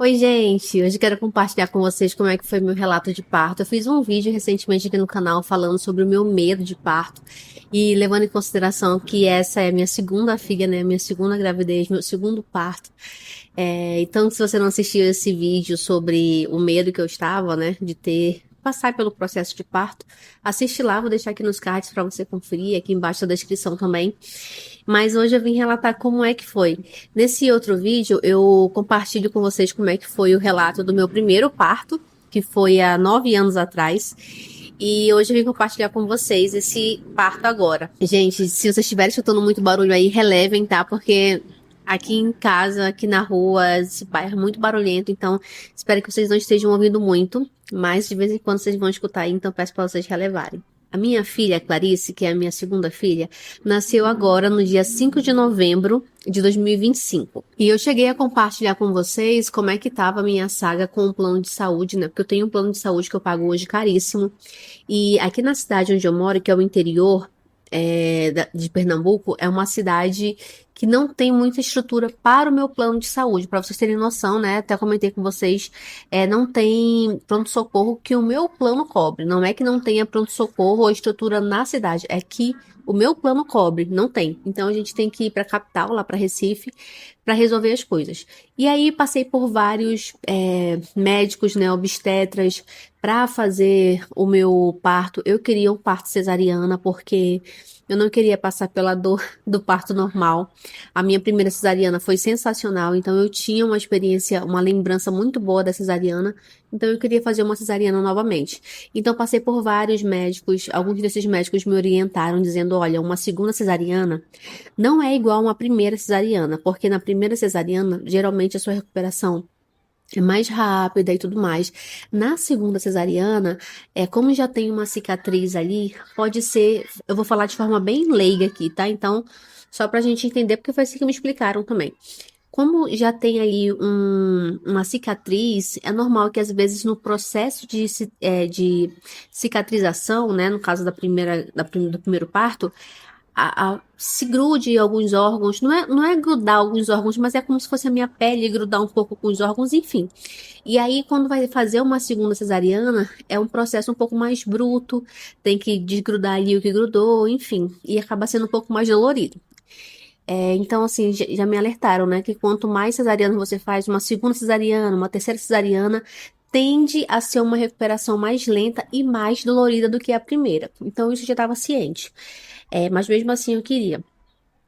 Oi, gente! Hoje quero compartilhar com vocês como é que foi meu relato de parto. Eu fiz um vídeo recentemente aqui no canal falando sobre o meu medo de parto e levando em consideração que essa é a minha segunda filha, né? Minha segunda gravidez, meu segundo parto. Então, se você não assistiu esse vídeo sobre o medo que eu estava, né, de ter passar pelo processo de parto, assiste lá, vou deixar aqui nos cards para você conferir, aqui embaixo da descrição também. Mas hoje eu vim relatar como é que foi. Nesse outro vídeo, eu compartilho com vocês como é que foi o relato do meu primeiro parto, que foi há 9 anos atrás. E hoje eu vim compartilhar com vocês esse parto agora. Gente, se vocês estiverem escutando muito barulho aí, relevem, tá? Porque aqui em casa, aqui na rua, esse bairro é muito barulhento, então espero que vocês não estejam ouvindo muito, mas de vez em quando vocês vão escutar aí, então peço para vocês relevarem. A minha filha, Clarice, que é a minha segunda filha, nasceu agora no dia 5 de novembro de 2025. E eu cheguei a compartilhar com vocês como é que estava a minha saga com o plano de saúde, né? Porque eu tenho um plano de saúde que eu pago hoje caríssimo. E aqui na cidade onde eu moro, que é o interior, de Pernambuco, é uma cidade que não tem muita estrutura para o meu plano de saúde. Para vocês terem noção, né? Até comentei com vocês, não tem pronto-socorro que o meu plano cobre. Não é que não tenha pronto-socorro ou estrutura na cidade, é que o meu plano cobre, não tem. Então a gente tem que ir para a capital, lá para Recife, para resolver as coisas. E aí passei por vários médicos, né, obstetras, para fazer o meu parto. Eu queria um parto cesariana porque eu não queria passar pela dor do parto normal. A minha primeira cesariana foi sensacional, então eu tinha uma experiência, uma lembrança muito boa da cesariana, então eu queria fazer uma cesariana novamente. Então passei por vários médicos, alguns desses médicos me orientaram dizendo, olha, uma segunda cesariana não é igual a uma primeira cesariana, porque na primeira cesariana, geralmente a sua recuperação é mais rápida e tudo mais. Na segunda cesariana, como já tem uma cicatriz ali, pode ser, eu vou falar de forma bem leiga aqui, tá? Então, só pra gente entender, porque foi assim que me explicaram também. Como já tem ali uma cicatriz, é normal que às vezes no processo de cicatrização, né, no caso do primeiro parto, se grude em alguns órgãos, não é grudar alguns órgãos, mas é como se fosse a minha pele grudar um pouco com os órgãos, enfim. E aí, quando vai fazer uma segunda cesariana, é um processo um pouco mais bruto, tem que desgrudar ali o que grudou, enfim, e acaba sendo um pouco mais dolorido. Então, assim, já me alertaram, né, que quanto mais cesariana você faz, uma segunda cesariana, uma terceira cesariana, tende a ser uma recuperação mais lenta e mais dolorida do que a primeira. Então, isso eu já estava ciente. Mas mesmo assim eu queria.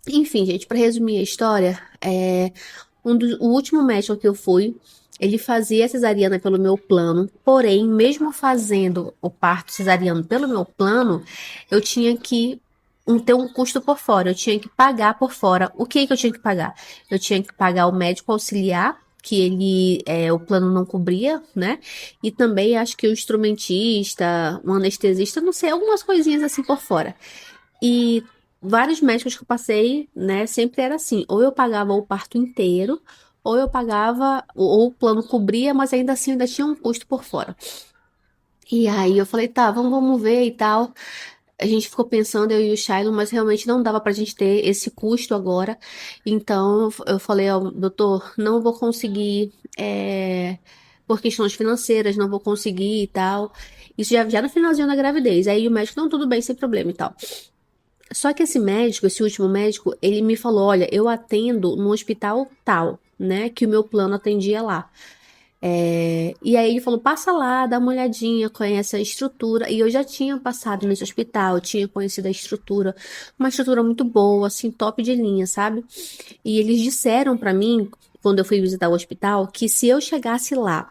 Enfim, gente, para resumir a história, o último médico que eu fui, ele fazia a cesariana pelo meu plano, porém, mesmo fazendo o parto cesariano pelo meu plano, eu tinha que ter um custo por fora, eu tinha que pagar por fora. O que que eu tinha que pagar? Eu tinha que pagar o médico auxiliar, que o plano não cobria, né? E também acho que o instrumentista, um anestesista, não sei, algumas coisinhas assim por fora. E vários médicos que eu passei, né, sempre era assim, ou eu pagava o parto inteiro, ou eu pagava, ou o plano cobria, mas ainda assim ainda tinha um custo por fora. E aí eu falei, tá, vamos ver e tal. A gente ficou pensando, eu e o Shiloh, mas realmente não dava pra gente ter esse custo agora. Então eu falei, ó, doutor, não vou conseguir, por questões financeiras, não vou conseguir e tal. Isso já no finalzinho da gravidez. Aí o médico, não, tudo bem, sem problema e tal. Só que esse médico, esse último médico, ele me falou: olha, eu atendo no hospital tal, né? Que o meu plano atendia lá. E aí ele falou: passa lá, dá uma olhadinha, conhece a estrutura. E eu já tinha passado nesse hospital, tinha conhecido a estrutura, uma estrutura muito boa, assim, top de linha, sabe? E eles disseram pra mim, quando eu fui visitar o hospital, que se eu chegasse lá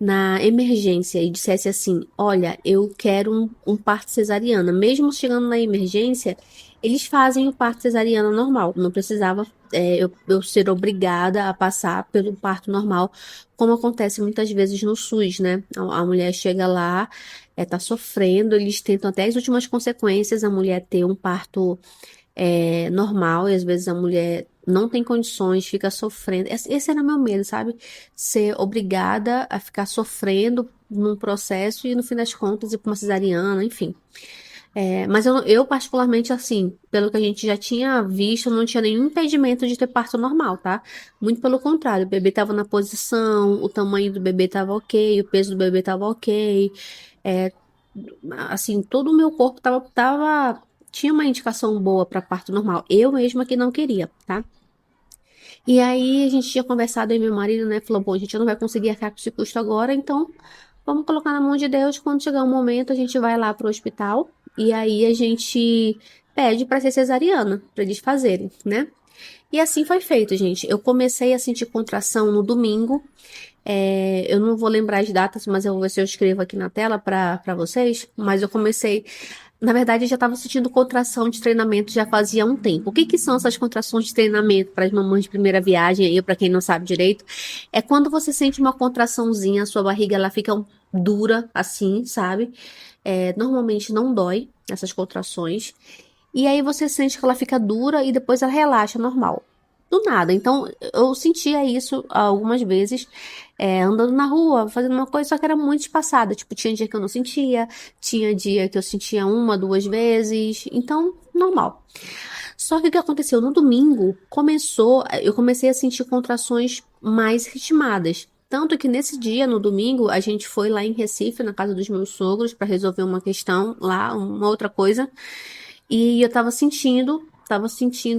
na emergência e dissesse assim: olha, eu quero um parto cesariana, mesmo chegando na emergência, eles fazem o parto cesariana normal. Não precisava eu ser obrigada a passar pelo parto normal, como acontece muitas vezes no SUS, né? A mulher chega lá, tá sofrendo, eles tentam até as últimas consequências a mulher ter um parto normal, e às vezes a mulher não tem condições, fica sofrendo. Esse era meu medo, sabe? Ser obrigada a ficar sofrendo num processo e no fim das contas ir para uma cesariana, enfim. Mas eu, particularmente, assim, pelo que a gente já tinha visto, não tinha nenhum impedimento de ter parto normal, tá? Muito pelo contrário, o bebê tava na posição, o tamanho do bebê tava ok, o peso do bebê tava ok. É, assim, todo o meu corpo tinha uma indicação boa para parto normal. Eu mesma que não queria, tá? E aí a gente tinha conversado, eu e meu marido, né? Falou, bom, a gente não vai conseguir arcar com esse custo agora, então vamos colocar na mão de Deus. Quando chegar o momento, a gente vai lá pro hospital e aí a gente pede para ser cesariana, para eles fazerem, né? E assim foi feito, gente. Eu comecei a sentir contração no domingo. Eu não vou lembrar as datas, mas eu vou ver se eu escrevo aqui na tela para vocês. Mas eu comecei. Na verdade, eu já estava sentindo contração de treinamento já fazia um tempo. O que que são essas contrações de treinamento para as mamães de primeira viagem aí, para quem não sabe direito? É quando você sente uma contraçãozinha, a sua barriga ela fica dura assim, sabe? Normalmente não dói essas contrações. E aí você sente que ela fica dura e depois ela relaxa normal. Do nada. Então, eu sentia isso algumas vezes, andando na rua, fazendo uma coisa, só que era muito espaçada. Tipo, tinha dia que eu não sentia, tinha dia que eu sentia uma, duas vezes. Então, normal. Só que o que aconteceu? No domingo, eu comecei a sentir contrações mais ritmadas. Tanto que nesse dia, no domingo, a gente foi lá em Recife, na casa dos meus sogros, para resolver uma questão lá, uma outra coisa. E eu tava sentindo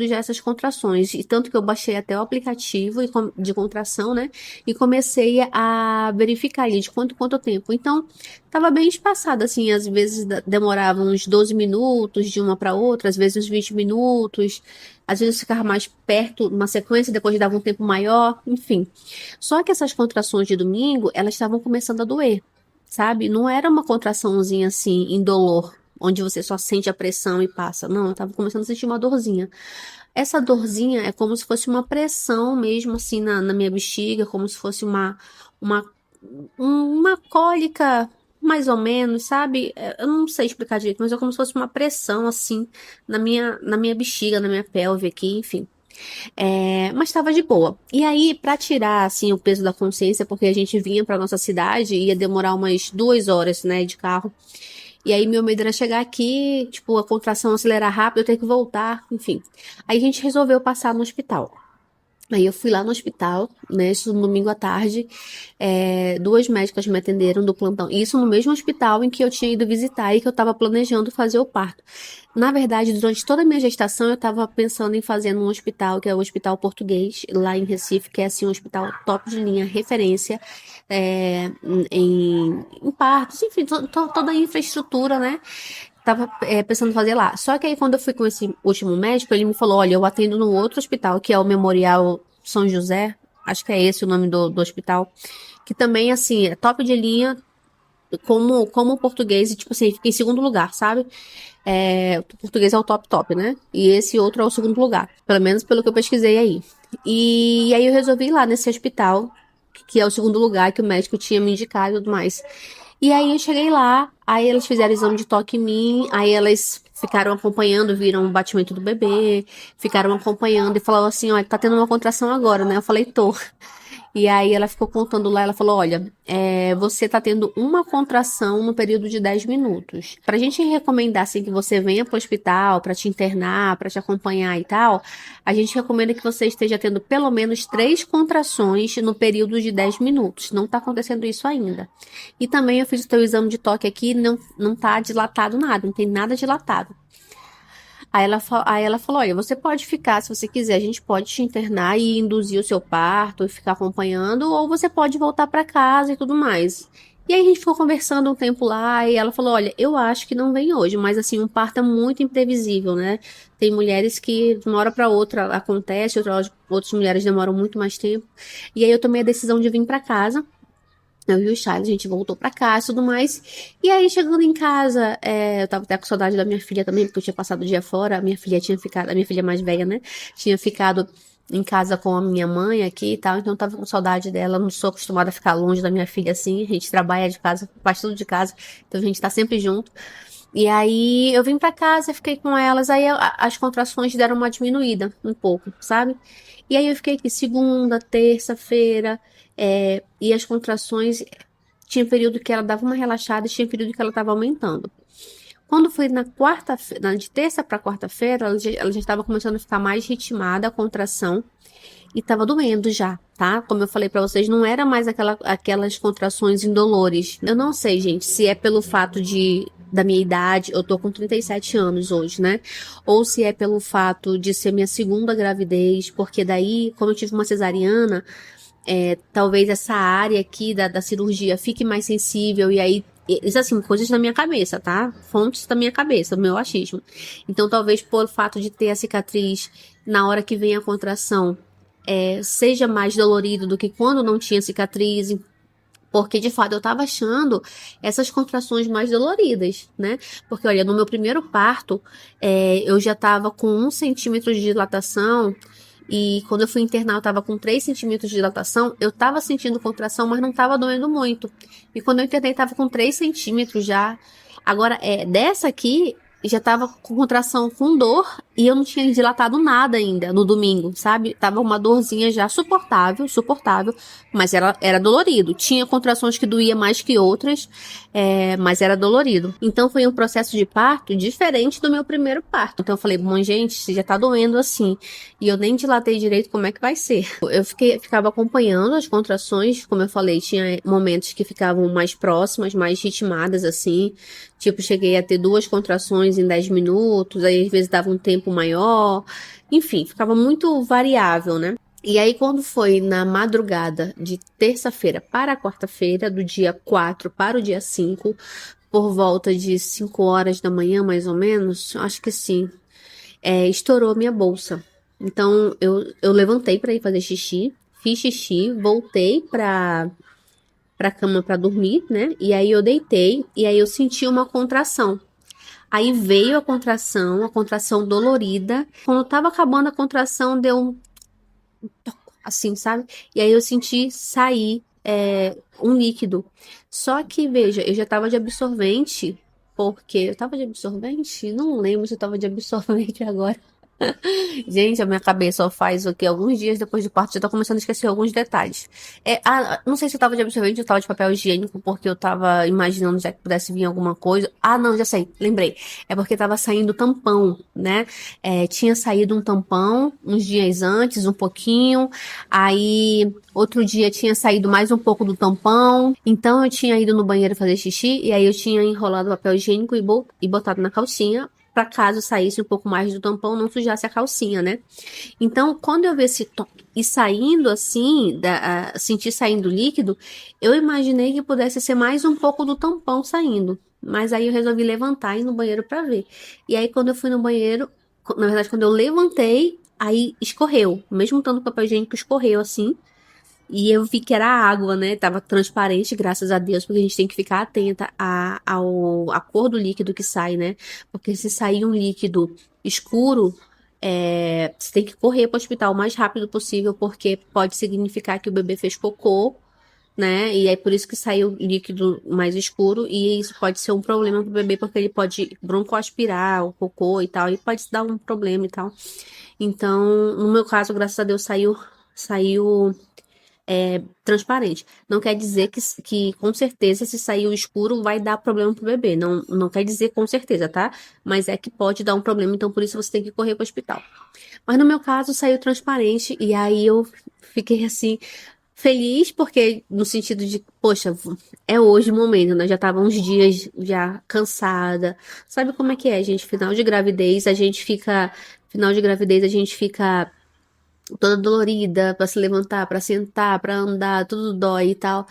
já essas contrações. E tanto que eu baixei até o aplicativo de contração, né? E comecei a verificar ali de quanto tempo. Então, tava bem espaçado, assim. Às vezes demorava uns 12 minutos de uma para outra, às vezes uns 20 minutos. Às vezes ficava mais perto, uma sequência, depois dava um tempo maior, enfim. Só que essas contrações de domingo, elas estavam começando a doer, sabe? Não era uma contraçãozinha assim, indolor, onde você só sente a pressão e passa. Não, eu tava começando a sentir uma dorzinha. Essa dorzinha é como se fosse uma pressão mesmo assim na minha bexiga, como se fosse uma, uma cólica, mais ou menos, sabe? Eu não sei explicar direito, mas é como se fosse uma pressão assim na minha bexiga, na minha pelve aqui, enfim. Mas estava de boa. E aí, para tirar assim o peso da consciência, porque a gente vinha para nossa cidade, ia demorar umas 2 horas, né, de carro. E aí meu medo era chegar aqui, tipo, a contração acelerar rápido, eu ter que voltar, enfim. Aí a gente resolveu passar no hospital. Aí eu fui lá no hospital, né, isso no domingo à tarde, duas médicas me atenderam do plantão, isso no mesmo hospital em que eu tinha ido visitar e que eu estava planejando fazer o parto. Na verdade, durante toda a minha gestação, eu estava pensando em fazer num hospital, que é o Hospital Português, lá em Recife, que é assim um hospital top de linha, referência em partos, enfim, toda a infraestrutura, né? Tava pensando em fazer lá. Só que aí quando eu fui com esse último médico, ele me falou, olha, eu atendo no outro hospital, que é o Memorial São José, acho que é esse o nome do hospital, que também, assim, é top de linha, como o português, e tipo assim, fica em segundo lugar, sabe? O português é o top top, né? E esse outro é o segundo lugar, pelo menos pelo que eu pesquisei aí. E aí eu resolvi ir lá nesse hospital, que é o segundo lugar que o médico tinha me indicado e tudo mais. E aí eu cheguei lá, aí elas fizeram exame de toque em mim, aí elas ficaram acompanhando, viram o batimento do bebê, ficaram acompanhando e falaram assim, olha, tá tendo uma contração agora, né? Eu falei, tô. E aí ela ficou contando lá, ela falou, olha, você tá tendo uma contração no período de 10 minutos. Pra gente recomendar, assim, que você venha pro hospital pra te internar, pra te acompanhar e tal, a gente recomenda que você esteja tendo pelo menos 3 contrações no período de 10 minutos. Não tá acontecendo isso ainda. E também eu fiz o teu exame de toque aqui, não tá dilatado nada, não tem nada dilatado. Aí ela falou, olha, você pode ficar, se você quiser, a gente pode te internar e induzir o seu parto e ficar acompanhando, ou você pode voltar para casa e tudo mais. E aí a gente ficou conversando um tempo lá e ela falou, olha, eu acho que não vem hoje, mas assim, um parto é muito imprevisível, né? Tem mulheres que de uma hora para outra acontece, outras mulheres demoram muito mais tempo. E aí eu tomei a decisão de vir para casa. Eu e o Charles, a gente voltou pra casa e tudo mais. E aí, chegando em casa, eu tava até com saudade da minha filha também, porque eu tinha passado o dia fora. A minha filha mais velha, né? Tinha ficado em casa com a minha mãe aqui e tal, então eu tava com saudade dela. Eu não sou acostumada a ficar longe da minha filha assim. A gente trabalha de casa, faz tudo de casa, então a gente tá sempre junto. E aí eu vim pra casa, fiquei com elas, aí as contrações deram uma diminuída um pouco, sabe? E aí eu fiquei aqui segunda, terça-feira, e as contrações tinha período que ela dava uma relaxada e tinha período que ela tava aumentando. Quando foi na quarta-feira, de terça para quarta-feira, ela já estava começando a ficar mais ritmada a contração e estava doendo já, tá? Como eu falei para vocês, não era mais aquelas contrações indolores. Eu não sei, gente, se é pelo fato da minha idade, eu tô com 37 anos hoje, né? Ou se é pelo fato de ser minha segunda gravidez, porque daí, como eu tive uma cesariana, talvez essa área aqui da cirurgia fique mais sensível e aí isso assim, coisas da minha cabeça, tá? Fontes da minha cabeça, do meu achismo. Então, talvez por fato de ter a cicatriz na hora que vem a contração, seja mais dolorido do que quando não tinha cicatriz, porque de fato eu tava achando essas contrações mais doloridas, né? Porque olha, no meu primeiro parto, eu já tava com 1 centímetro de dilatação. E quando eu fui internar, eu tava com 3 centímetros de dilatação. Eu tava sentindo contração, mas não tava doendo muito. E quando eu internei, tava com 3 centímetros já. Agora, dessa aqui, já tava com contração com dor. E eu não tinha dilatado nada ainda no domingo, sabe? Tava uma dorzinha já suportável, suportável. Mas era dolorido. Tinha contrações que doía mais que outras, mas era dolorido. Então foi um processo de parto diferente do meu primeiro parto. Então eu falei, bom, gente, se já tá doendo assim, e eu nem dilatei direito, como é que vai ser? Eu ficava acompanhando as contrações, como eu falei, tinha momentos que ficavam mais próximas, mais ritmadas assim. Tipo, cheguei a ter 2 contrações em 10 minutos, aí às vezes dava um tempo maior. Enfim, ficava muito variável, né? E aí, quando foi na madrugada de terça-feira para quarta-feira, do dia 4 para o dia 5, por volta de 5 horas da manhã, mais ou menos, acho que sim, estourou minha bolsa. Então, eu levantei para ir fazer xixi, fiz xixi, voltei pra cama para dormir, né? E aí eu deitei, e aí eu senti uma contração. Aí veio a contração dolorida. Quando tava acabando a contração, deu um assim, sabe? E aí eu senti sair um líquido. Só que, veja, eu já tava de absorvente, porque eu tava de absorvente? Não lembro se eu tava de absorvente agora. Gente, a minha cabeça só faz o quê? Alguns dias depois do parto já tá começando a esquecer alguns detalhes. Não sei se eu tava de absorvente ou tava de papel higiênico, porque eu tava imaginando já que pudesse vir alguma coisa. Ah, não, já sei, lembrei. É porque tava saindo tampão, né? Tinha saído um tampão uns dias antes, um pouquinho. Aí, outro dia tinha saído mais um pouco do tampão. Então, eu tinha ido no banheiro fazer xixi, e aí eu tinha enrolado o papel higiênico e botado na calcinha, para caso saísse um pouco mais do tampão, não sujasse a calcinha, né? Então, quando eu vi esse toque e saindo assim, sentir saindo líquido, eu imaginei que pudesse ser mais um pouco do tampão saindo. Mas aí eu resolvi levantar e ir no banheiro para ver. E aí, quando eu fui no banheiro, na verdade, quando eu levantei, aí escorreu. Mesmo estando o papel higiênico, escorreu assim. E eu vi que era água, né? Tava transparente, graças a Deus, porque a gente tem que ficar atenta à cor do líquido que sai, né? Porque se sair um líquido escuro, você tem que correr para o hospital o mais rápido possível, porque pode significar que o bebê fez cocô, né? E é por isso que saiu líquido mais escuro, e isso pode ser um problema pro bebê, porque ele pode broncoaspirar o cocô e tal, e pode dar um problema e tal. Então, no meu caso, graças a Deus, saiu transparente. Não quer dizer que com certeza se sair o escuro vai dar problema pro bebê. Não, não quer dizer com certeza, tá? Mas é que pode dar um problema, então por isso você tem que correr pro hospital. Mas no meu caso saiu transparente e aí eu fiquei assim feliz porque no sentido de, poxa, é hoje o momento, né? Já tava uns dias já cansada. Sabe como é que é, gente? Final de gravidez a gente fica toda dolorida para se levantar, para sentar, para andar, tudo dói e tal.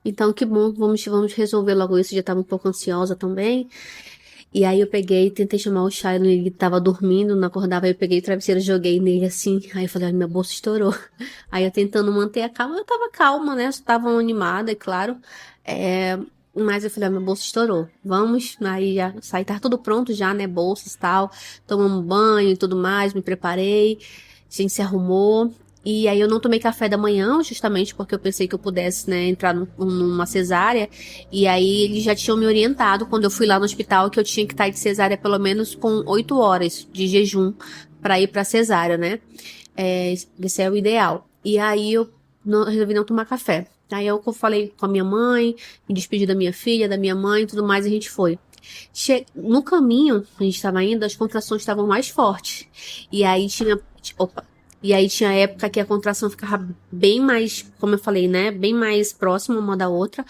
Então, que bom, vamos resolver logo isso. Já tava um pouco ansiosa também. E aí eu peguei, tentei chamar o Shiloh, ele tava dormindo, não acordava, aí eu peguei o travesseiro, joguei nele assim. Aí eu falei, ai, minha bolsa estourou. Aí eu tentando manter a calma, eu tava calma, né? Eu tava animada, é claro. Mas eu falei, minha bolsa estourou. Vamos, aí já saí, tá tudo pronto já, né? Bolsas e tal. Tomamos um banho e tudo mais, me preparei. A gente se arrumou. E aí eu não tomei café da manhã, justamente porque eu pensei que eu pudesse, né, entrar numa cesárea. E aí eles já tinham me orientado quando eu fui lá no hospital que eu tinha que estar de cesárea pelo menos com 8 horas de jejum para ir pra cesárea, né? Esse é o ideal. E aí eu resolvi não tomar café. Aí eu falei com a minha mãe, me despedi da minha filha, da minha mãe e tudo mais, e a gente foi. No caminho, a gente estava indo, as contrações estavam mais fortes. E aí tinha. Opa! E aí tinha época que a contração ficava bem mais, como eu falei, né? Bem mais próxima uma da outra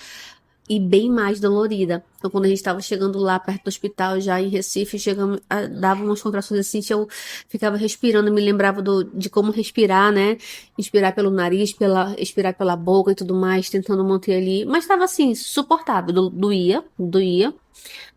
e bem mais dolorida. Então, quando a gente estava chegando lá perto do hospital, já em Recife, chegamos, dava umas contrações assim, que eu ficava respirando, me lembrava de como respirar, né? Inspirar pelo nariz, expirar pela boca e tudo mais, tentando manter ali. Mas estava assim, suportável. Doía,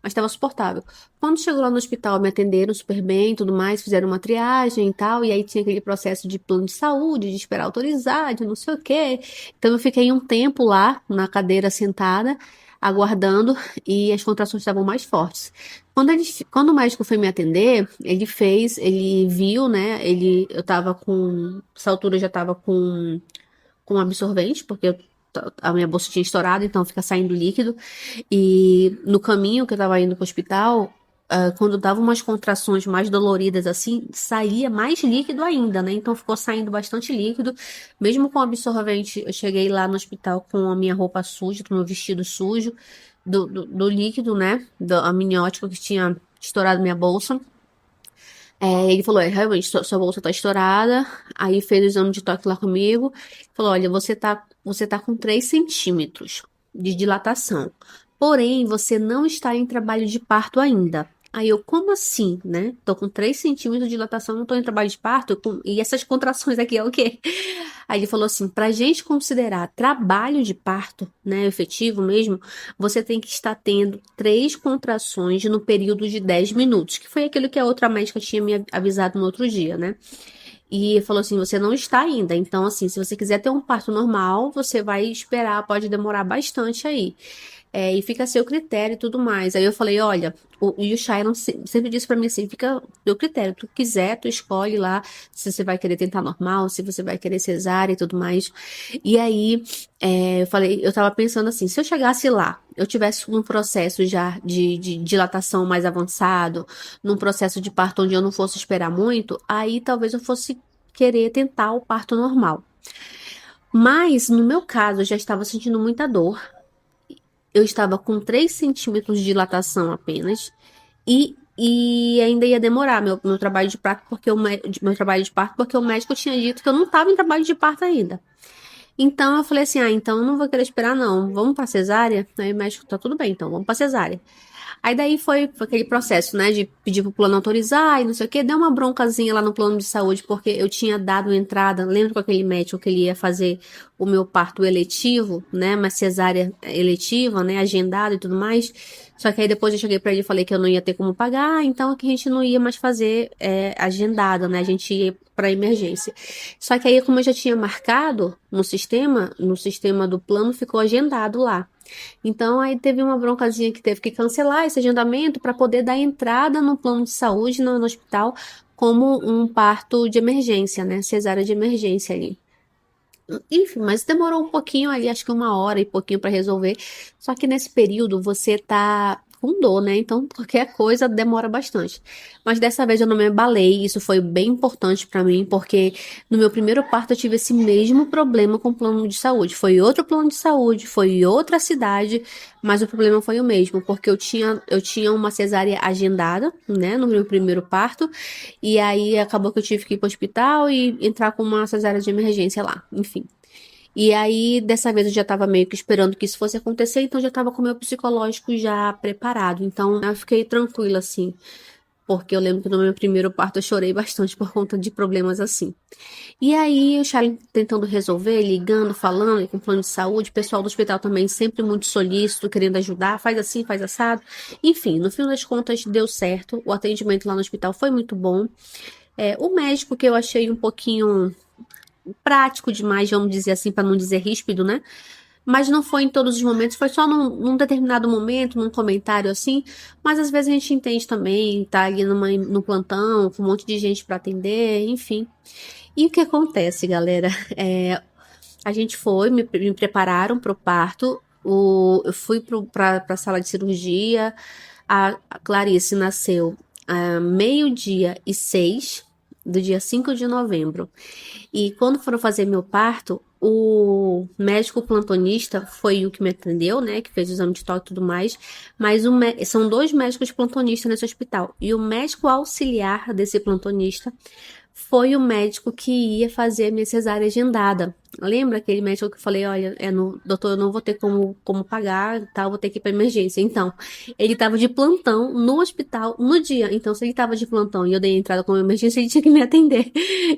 mas estava suportável. Quando chegou lá no hospital, me atenderam super bem, tudo mais, fizeram uma triagem e tal, e aí tinha aquele processo de plano de saúde, de esperar autorizar, de não sei o quê. Então eu fiquei um tempo lá, na cadeira sentada, aguardando, e as contrações estavam mais fortes. Quando o médico foi me atender, ele viu, né, eu tava essa altura eu já tava com absorvente, porque a minha bolsa tinha estourado, então fica saindo líquido. E no caminho que eu tava indo pro hospital, quando dava umas contrações mais doloridas assim, saía mais líquido ainda, né? Então ficou saindo bastante líquido. Mesmo com absorvente, eu cheguei lá no hospital com a minha roupa suja, com o meu vestido sujo, do líquido, né? Do amniótico que tinha estourado minha bolsa. Ele falou, realmente, sua bolsa tá estourada. Aí fez o exame de toque lá comigo. Falou, olha, você tá com 3 centímetros de dilatação. Porém, você não está em trabalho de parto ainda. Aí eu, como assim, né? Tô com 3 centímetros de dilatação, não tô em trabalho de parto? E essas contrações aqui é o quê? Aí ele falou assim, pra gente considerar trabalho de parto, né, efetivo mesmo, você tem que estar tendo 3 contrações no período de 10 minutos, que foi aquilo que a outra médica tinha me avisado no outro dia, né? E falou assim: você não está ainda. Então, assim, se você quiser ter um parto normal, você vai esperar, pode demorar bastante aí. E fica a seu critério e tudo mais. Aí eu falei: olha, e o Shailon sempre disse pra mim assim: fica a teu critério. Tu quiser, tu escolhe lá se você vai querer tentar normal, se você vai querer cesárea e tudo mais. E aí, eu tava pensando assim: se eu chegasse lá, eu tivesse um processo já de dilatação mais avançado, num processo de parto onde eu não fosse esperar muito, aí talvez eu fosse querer tentar o parto normal. Mas, no meu caso, eu já estava sentindo muita dor. Eu estava com 3 centímetros de dilatação apenas. E ainda ia demorar meu trabalho de parto, meu trabalho de parto, porque o médico tinha dito que eu não estava em trabalho de parto ainda. Então eu falei assim: então eu não vou querer esperar, não. Vamos pra cesárea? Aí o médico, tá tudo bem, então vamos pra cesárea. Aí daí foi aquele processo, né, de pedir pro plano autorizar e não sei o que, deu uma broncazinha lá no plano de saúde, porque eu tinha dado entrada, lembra com aquele médico que ele ia fazer o meu parto eletivo, né, uma cesárea eletiva, né, agendado e tudo mais, só que aí depois eu cheguei pra ele e falei que eu não ia ter como pagar, então que a gente não ia mais fazer agendada, né, a gente ia pra emergência. Só que aí, como eu já tinha marcado no sistema do plano, ficou agendado lá. Então, aí teve uma broncazinha que teve que cancelar esse agendamento para poder dar entrada no plano de saúde no hospital como um parto de emergência, né? Cesárea de emergência ali. Enfim, mas demorou um pouquinho ali, acho que 1 hora e pouquinho para resolver. Só que nesse período você tá com dor, né? Então qualquer coisa demora bastante. Mas dessa vez eu não me abalei, isso foi bem importante para mim, porque no meu primeiro parto eu tive esse mesmo problema com o plano de saúde. Foi outro plano de saúde, foi outra cidade, mas o problema foi o mesmo, porque eu tinha uma cesárea agendada, né, no meu primeiro parto, e aí acabou que eu tive que ir para o hospital e entrar com uma cesárea de emergência lá, enfim. E aí, dessa vez eu já tava meio que esperando que isso fosse acontecer, então já tava com o meu psicológico já preparado. Então eu fiquei tranquila, assim, porque eu lembro que no meu primeiro parto eu chorei bastante por conta de problemas assim. E aí, o Charlie tentando resolver, ligando, falando, com plano de saúde, o pessoal do hospital também sempre muito solícito, querendo ajudar, faz assim, faz assado. Enfim, no fim das contas deu certo, o atendimento lá no hospital foi muito bom. O médico que eu achei um pouquinho prático demais, vamos dizer assim, para não dizer ríspido, né? Mas não foi em todos os momentos, foi só num determinado momento, num comentário assim. Mas às vezes a gente entende também, tá ali no plantão, com um monte de gente para atender, enfim. E o que acontece, galera? A gente me prepararam para o parto. Eu fui para a sala de cirurgia. A Clarice nasceu meio-dia e 6 do dia 5 de novembro. E quando foram fazer meu parto, O médico plantonista foi o que me atendeu, né? Que fez o exame de toque e tudo mais. Mas são dois médicos plantonistas nesse hospital. E o médico auxiliar desse plantonista foi o médico que ia fazer a minha cesárea agendada. Lembra aquele médico que eu falei, olha, doutor, eu não vou ter como pagar, tá? Vou ter que ir pra emergência. Então, ele tava de plantão no hospital no dia. Então, se ele tava de plantão e eu dei entrada como emergência, ele tinha que me atender.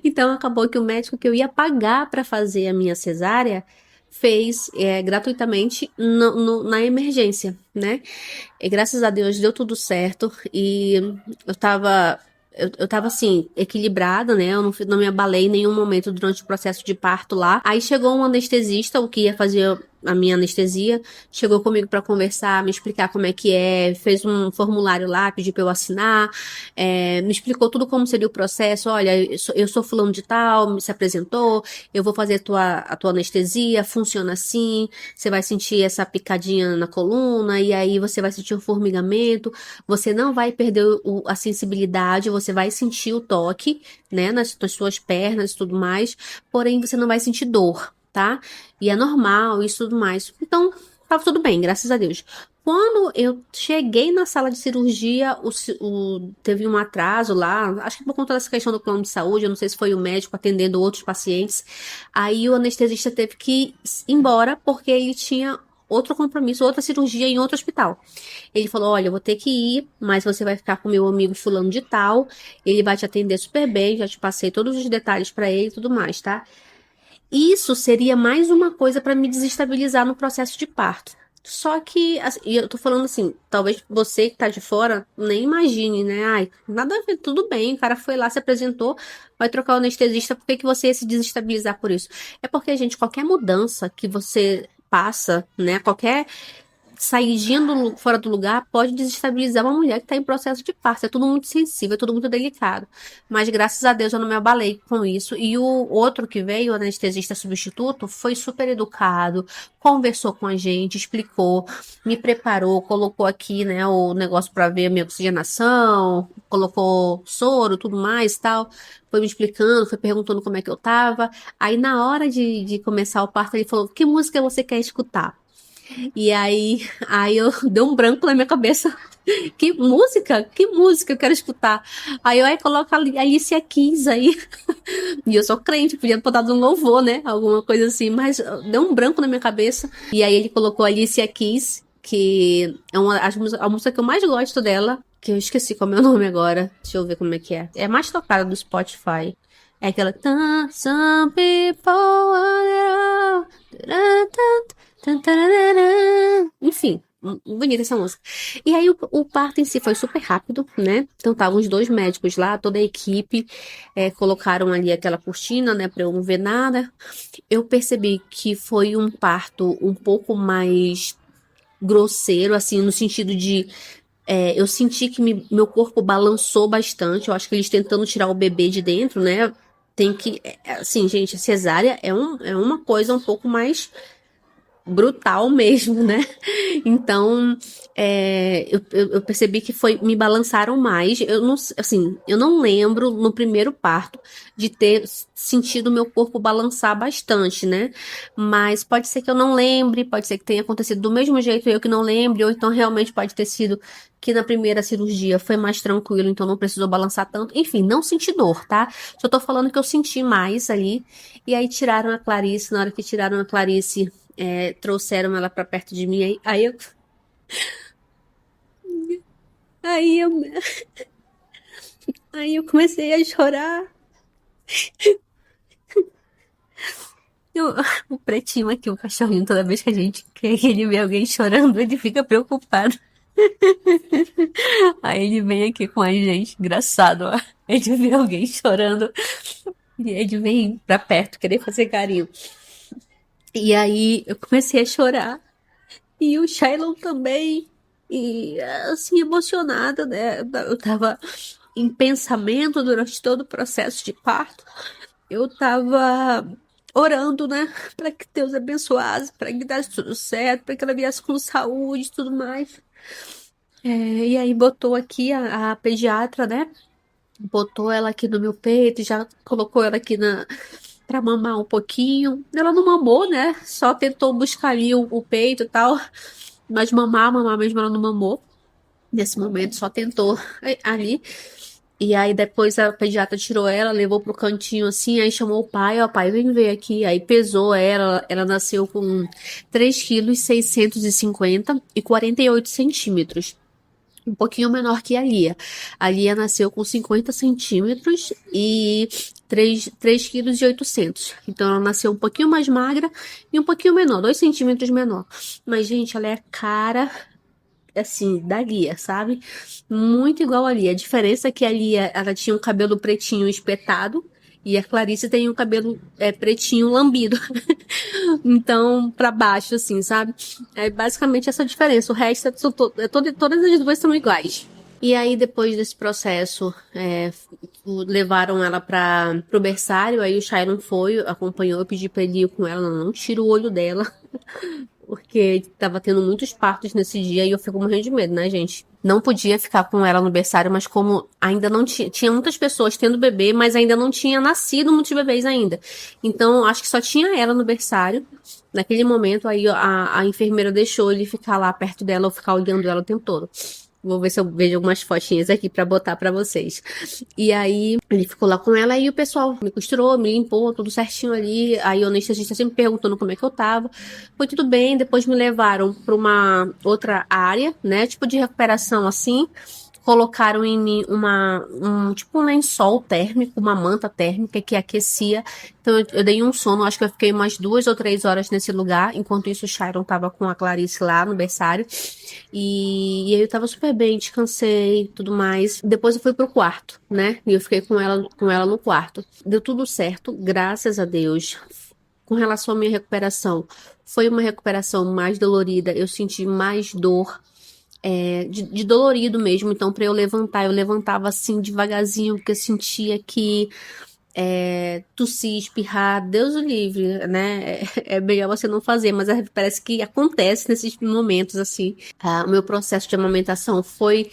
Então, acabou que o médico que eu ia pagar para fazer a minha cesárea fez gratuitamente na emergência, né? E graças a Deus deu tudo certo e eu tava eu tava assim, equilibrada, né? Eu não me abalei em nenhum momento durante o processo de parto lá. Aí chegou um anestesista, o que ia fazer a minha anestesia, chegou comigo pra conversar, me explicar como é que é, fez um formulário lá, pediu pra eu assinar, me explicou tudo como seria o processo. Olha, eu sou fulano de tal, se apresentou, eu vou fazer a tua anestesia, funciona assim, você vai sentir essa picadinha na coluna, e aí você vai sentir o formigamento, você não vai perder a sensibilidade, você vai sentir o toque, né, nas suas pernas e tudo mais, porém você não vai sentir dor, tá? E é normal isso e tudo mais. Então, tava tudo bem, graças a Deus. Quando eu cheguei na sala de cirurgia, teve um atraso lá, acho que por conta dessa questão do plano de saúde, eu não sei se foi o médico atendendo outros pacientes. Aí o anestesista teve que ir embora porque ele tinha outro compromisso, outra cirurgia em outro hospital. Ele falou: olha, eu vou ter que ir, mas você vai ficar com meu amigo fulano de tal, ele vai te atender super bem, já te passei todos os detalhes pra ele e tudo mais, tá? Isso seria mais uma coisa para me desestabilizar no processo de parto. Só que, assim, e eu tô falando assim, talvez você que tá de fora nem imagine, né? Ai, nada a ver, tudo bem, o cara foi lá, se apresentou, vai trocar o anestesista, por que que você ia se desestabilizar por isso? É porque, gente, qualquer mudança que você passa, né? Qualquer saidinha fora do lugar pode desestabilizar uma mulher que está em processo de parto. É tudo muito sensível, é tudo muito delicado. Mas graças a Deus eu não me abalei com isso. E o outro que veio, o anestesista substituto, foi super educado, conversou com a gente, explicou, me preparou, colocou aqui, né, o negócio para ver a minha oxigenação, colocou soro, tudo mais, tal. Foi me explicando, foi perguntando como é que eu tava. Aí na hora de começar o parto, ele falou: que música você quer escutar? E aí eu deu um branco na minha cabeça. Que música? Que música eu quero escutar? Aí eu coloco a Alicia Keys aí. E eu sou crente, podia botar um louvor, né? Alguma coisa assim, mas deu um branco na minha cabeça. E aí ele colocou Alicia Keys, que é a música que eu mais gosto dela, que eu esqueci como é o nome agora. Deixa eu ver como é que é. É a mais tocada do Spotify. É aquela. Some people wanna enfim, bonita essa música. E aí o parto em si foi super rápido, né? Então estavam os dois médicos lá, toda a equipe, colocaram ali aquela cortina, né, pra eu não ver nada. Eu percebi que foi um parto um pouco mais grosseiro, assim, no sentido de eu senti que meu corpo balançou bastante. Eu acho que eles tentando tirar o bebê de dentro, né? Tem que. Assim, gente, a cesárea é uma coisa um pouco mais brutal mesmo, né? Então, eu percebi que me balançaram mais. Eu não, assim, eu não lembro no primeiro parto de ter sentido meu corpo balançar bastante, né? Mas pode ser que eu não lembre, pode ser que tenha acontecido do mesmo jeito eu que não lembre, ou então realmente pode ter sido que na primeira cirurgia foi mais tranquilo, então não precisou balançar tanto. Enfim, não senti dor, tá? Só tô falando que eu senti mais ali. E aí tiraram a Clarice, na hora que tiraram a Clarice, trouxeram ela pra perto de mim, aí eu, aí eu comecei a chorar. Eu- o pretinho aqui, o cachorrinho, toda vez que a gente quer que ele vê alguém chorando, ele fica preocupado. Aí ele vem aqui com a gente, engraçado, ó. Ele vê alguém chorando e ele vem pra perto querer fazer carinho. E aí eu comecei a chorar. E o Shailon também. E assim, emocionada, né? Eu tava em pensamento durante todo o processo de parto. Eu tava orando, né? Para que Deus abençoasse, para que desse tudo certo, para que ela viesse com saúde e tudo mais. E aí botou aqui a pediatra, né? Botou ela aqui no meu peito, já colocou ela aqui pra mamar um pouquinho. Ela não mamou, né? Só tentou buscar ali o peito e tal. Mas mamar mesmo ela não mamou. Nesse momento, só tentou ali. E aí depois a pediatra tirou ela, levou pro cantinho assim, aí chamou o pai, ó, pai, vem ver aqui. Aí pesou ela nasceu com 3,650 kg e 48 centímetros. Um pouquinho menor que a Lia. A Lia nasceu com 50 centímetros e 3,8 kg. Então ela nasceu um pouquinho mais magra e um pouquinho menor, 2 centímetros menor. Mas, gente, ela é a cara assim, da Lia, sabe? Muito igual a Lia. A diferença é que a Lia, ela tinha um cabelo pretinho espetado e a Clarice tem um cabelo pretinho lambido. Então, pra baixo, assim, sabe? É basicamente essa diferença. O resto todas as duas são iguais. E aí, depois desse processo, levaram ela pro berçário. Aí o Shailon foi, acompanhou, eu pedi pra ele ir com ela. Não, não tira o olho dela. Porque tava tendo muitos partos nesse dia e eu fico morrendo de medo, né, gente? Não podia ficar com ela no berçário, mas como ainda não tinha muitas pessoas tendo bebê, mas ainda não tinha nascido muitos bebês ainda. Então, acho que só tinha ela no berçário. Naquele momento, aí a enfermeira deixou ele ficar lá perto dela ou ficar olhando ela o tempo todo. Vou ver se eu vejo algumas fotinhas aqui pra botar pra vocês. E aí, ele ficou lá com ela e o pessoal me costurou, me limpou, tudo certinho ali. Aí o anestesista sempre perguntando como é que eu tava. Foi tudo bem, depois me levaram pra uma outra área, né? Tipo de recuperação assim. Colocaram em mim tipo um lençol térmico, uma manta térmica que aquecia. Então eu dei um sono, acho que eu fiquei umas 2 ou 3 horas nesse lugar. Enquanto isso, o Chiron tava com a Clarice lá no berçário. E aí eu tava super bem, descansei, tudo mais. Depois eu fui pro quarto, né? E eu fiquei com ela no quarto. Deu tudo certo, graças a Deus. Com relação à minha recuperação, foi uma recuperação mais dolorida. Eu senti mais dor, de dolorido mesmo. Então, para eu levantava assim devagarzinho, porque eu sentia que tossir, espirrar, Deus o livre, né? É melhor você não fazer, mas parece que acontece nesses momentos assim. O meu processo de amamentação foi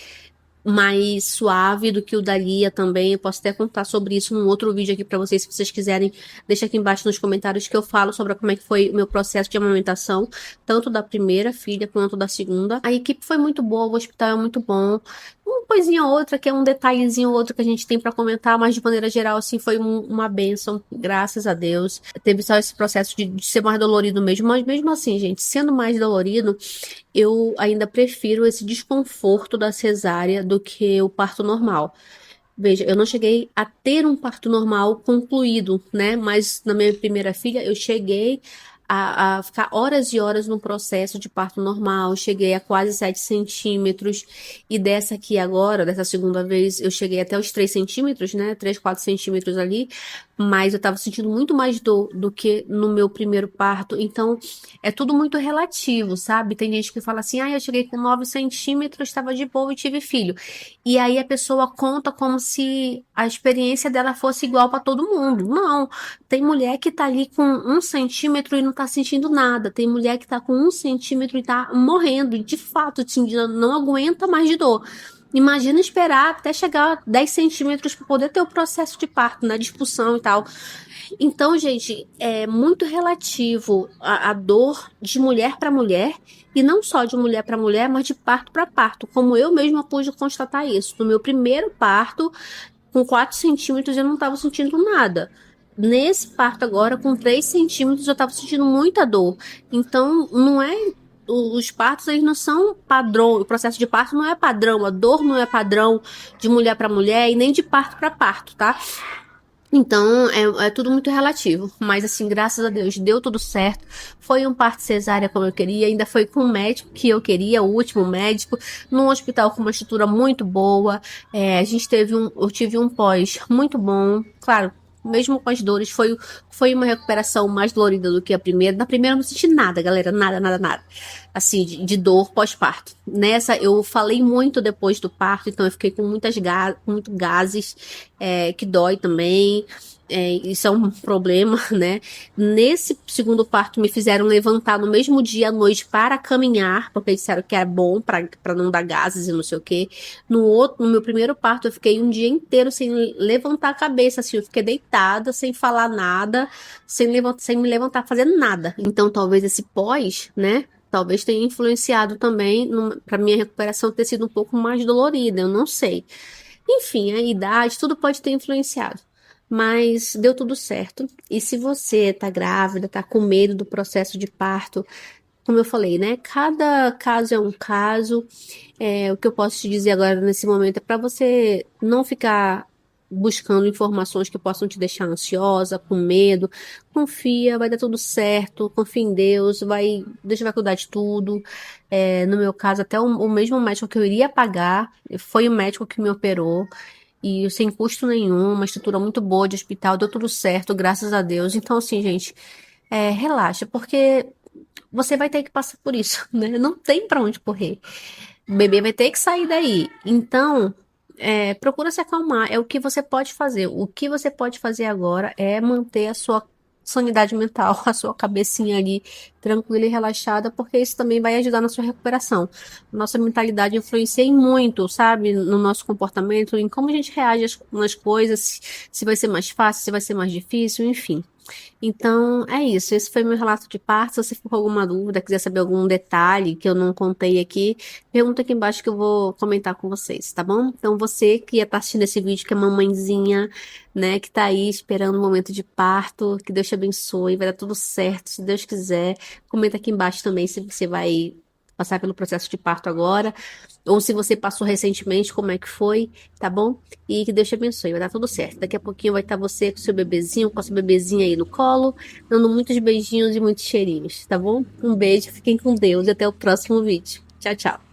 mais suave do que o da Lia também. Eu posso até contar sobre isso num outro vídeo aqui pra vocês, se vocês quiserem. Deixa aqui embaixo nos comentários que eu falo sobre como é que foi o meu processo de amamentação, tanto da primeira filha quanto da segunda. A equipe foi muito boa, o hospital é muito bom. Uma coisinha ou outra, que é um detalhezinho ou outro que a gente tem pra comentar, mas de maneira geral, assim, foi uma bênção, graças a Deus. Teve só esse processo de ser mais dolorido mesmo, mas mesmo assim, gente, sendo mais dolorido, eu ainda prefiro esse desconforto da cesárea do que o parto normal. Veja, eu não cheguei a ter um parto normal concluído, né? Mas na minha primeira filha, eu cheguei a ficar horas e horas no processo de parto normal. Cheguei a quase 7 centímetros. E dessa aqui agora, dessa segunda vez, eu cheguei até os 3 centímetros, né? 3, 4 centímetros ali. Mas eu tava sentindo muito mais dor do que no meu primeiro parto. Então, é tudo muito relativo, sabe? Tem gente que fala assim, eu cheguei com 9 centímetros, estava de boa e tive filho. E aí a pessoa conta como se a experiência dela fosse igual para todo mundo. Não. Tem mulher que tá ali com 1 centímetro e não tá sentindo nada. Tem mulher que tá com 1 centímetro e tá morrendo. E de fato, assim, não aguenta mais de dor. Imagina esperar até chegar a 10 centímetros para poder ter o processo de parto, né? De expulsão e tal. Então, gente, é muito relativo a dor de mulher para mulher, e não só de mulher para mulher, mas de parto para parto, como eu mesma pude constatar isso. No meu primeiro parto, com 4 centímetros, eu não estava sentindo nada. Nesse parto agora, com 3 centímetros, eu estava sentindo muita dor. Então, não é. Os partos, eles não são padrão. O processo de parto não é padrão. A dor não é padrão de mulher para mulher e nem de parto para parto, tá? Então, é tudo muito relativo. Mas, assim, graças a Deus, deu tudo certo. Foi um parto cesárea como eu queria. Ainda foi com o médico que eu queria, o último médico. Num hospital com uma estrutura muito boa. Eu tive um pós muito bom. Claro, mesmo com as dores, foi uma recuperação mais dolorida do que a primeira. Na primeira eu não senti nada, galera. Nada, nada, nada. Assim, de dor pós-parto. nessa eu falei muito depois do parto, então eu fiquei com muito gases, que dói também. Isso é um problema, né? Nesse segundo parto me fizeram levantar no mesmo dia à noite para caminhar, porque disseram que era bom para não dar gases e não sei o quê. No meu primeiro parto eu fiquei um dia inteiro sem levantar a cabeça, assim, eu fiquei deitada, sem falar nada, sem me levantar, fazendo nada. Então talvez esse pós, né? Talvez tenha influenciado também para minha recuperação ter sido um pouco mais dolorida, eu não sei. Enfim, a idade, tudo pode ter influenciado. Mas deu tudo certo. E se você tá grávida, tá com medo do processo de parto, como eu falei, né? Cada caso é um caso. O que eu posso te dizer agora nesse momento é para você não ficar buscando informações que possam te deixar ansiosa, com medo. Confia, vai dar tudo certo. Confia em Deus, Deus vai cuidar de tudo. No meu caso, até o mesmo médico que eu iria pagar foi o médico que me operou. E sem custo nenhum, uma estrutura muito boa de hospital, deu tudo certo, graças a Deus. Então, assim, gente, relaxa, porque você vai ter que passar por isso, né? Não tem pra onde correr. O bebê vai ter que sair daí. Então, procura se acalmar. É o que você pode fazer. O que você pode fazer agora é manter a sua sanidade mental, a sua cabecinha ali tranquila e relaxada, porque isso também vai ajudar na sua recuperação. Nossa mentalidade influencia em muito, sabe? No nosso comportamento, em como a gente reage nas coisas, se vai ser mais fácil, se vai ser mais difícil, enfim. Então, é isso. Esse foi meu relato de parto. Se você ficou com alguma dúvida, quiser saber algum detalhe que eu não contei aqui, pergunta aqui embaixo que eu vou comentar com vocês, tá bom? Então, você que está assistindo esse vídeo, que é mamãezinha, né, que tá aí esperando o momento de parto, que Deus te abençoe, vai dar tudo certo, se Deus quiser. Comenta aqui embaixo também se você vai passar pelo processo de parto agora, ou se você passou recentemente, como é que foi, tá bom? E que Deus te abençoe, vai dar tudo certo. Daqui a pouquinho vai estar você com seu bebezinho, com a sua bebezinha aí no colo, dando muitos beijinhos e muitos cheirinhos, tá bom? Um beijo, fiquem com Deus e até o próximo vídeo. Tchau, tchau.